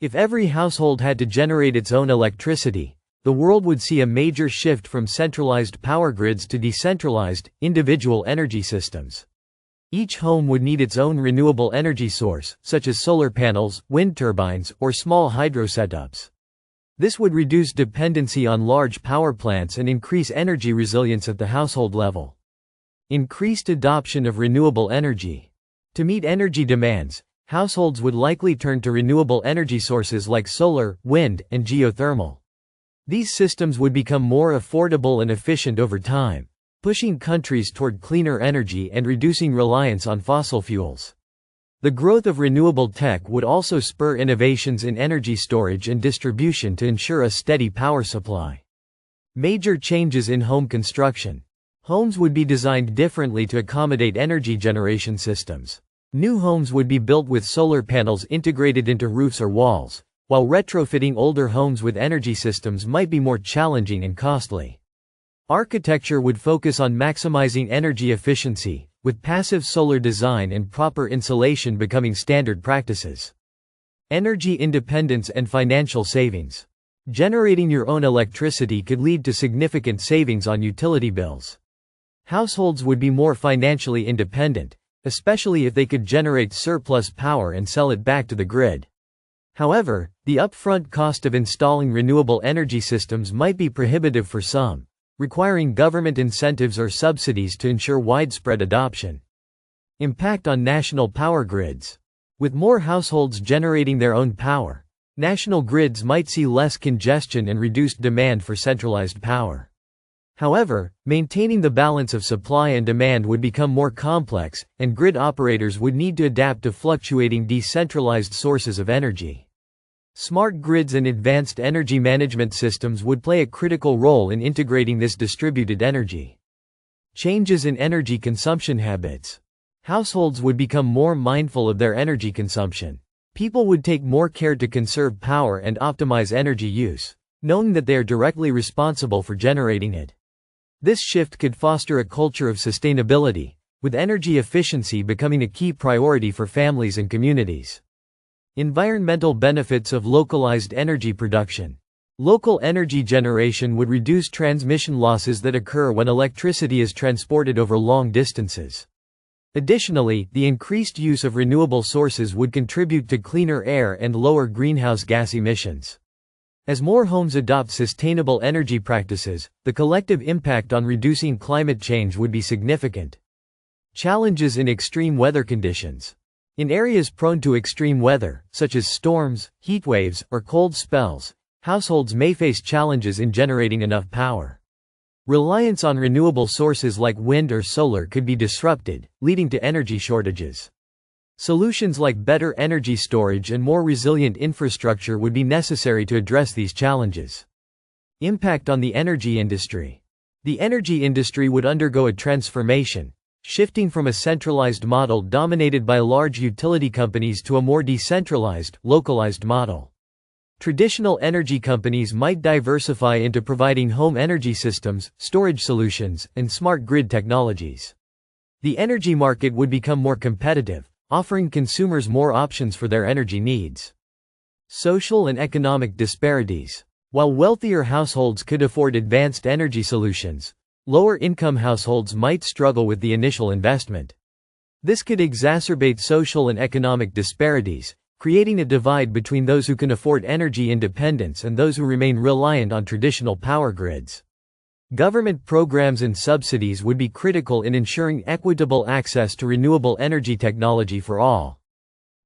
If every household had to generate its own electricity, the world would see a major shift from centralized power grids to decentralized, individual energy systems. Each home would need its own renewable energy source, such as solar panels, wind turbines, or small hydro setups. This would reduce dependency on large power plants and increase energy resilience at the household level. Increased adoption of renewable energy. To meet energy demands, households would likely turn to renewable energy sources like solar, wind, and geothermal. These systems would become more affordable and efficient over time, pushing countries toward cleaner energy and reducing reliance on fossil fuels. The growth of renewable tech would also spur innovations in energy storage and distribution to ensure a steady power supply. Major changes in home construction. Homes would be designed differently to accommodate energy generation systems. New homes would be built with solar panels integrated into roofs or walls, while retrofitting older homes with energy systems might be more challenging and costly. Architecture would focus on maximizing energy efficiency, with passive solar design and proper insulation becoming standard practices. Energy independence and financial savings. Generating your own electricity could lead to significant savings on utility bills. Households would be more financially independent, especially if they could generate surplus power and sell it back to the grid. However, the upfront cost of installing renewable energy systems might be prohibitive for some, requiring government incentives or subsidies to ensure widespread adoption. Impact on national power grids. With more households generating their own power, national grids might see less congestion and reduced demand for centralized power. However, maintaining the balance of supply and demand would become more complex, and grid operators would need to adapt to fluctuating decentralized sources of energy. Smart grids and advanced energy management systems would play a critical role in integrating this distributed energy. Changes in energy consumption habits. Households would become more mindful of their energy consumption. People would take more care to conserve power and optimize energy use, knowing that they are directly responsible for generating it. This shift could foster a culture of sustainability, with energy efficiency becoming a key priority for families and communities. Environmental benefits of localized energy production. Local energy generation would reduce transmission losses that occur when electricity is transported over long distances. Additionally, the increased use of renewable sources would contribute to cleaner air and lower greenhouse gas emissions. As more homes adopt sustainable energy practices, the collective impact on reducing climate change would be significant. Challenges in extreme weather conditions. In areas prone to extreme weather, such as storms, heatwaves, or cold spells, households may face challenges in generating enough power. Reliance on renewable sources like wind or solar could be disrupted, leading to energy shortages. Solutions like better energy storage and more resilient infrastructure would be necessary to address these challenges. Impact on the energy industry. The energy industry would undergo a transformation, shifting from a centralized model dominated by large utility companies to a more decentralized, localized model. Traditional energy companies might diversify into providing home energy systems, storage solutions, and smart grid technologies. The energy market would become more competitive, offering consumers more options for their energy needs. Social and economic disparities. While wealthier households could afford advanced energy solutions, lower-income households might struggle with the initial investment. This could exacerbate social and economic disparities, creating a divide between those who can afford energy independence and those who remain reliant on traditional power grids. Government programs and subsidies would be critical in ensuring equitable access to renewable energy technology for all.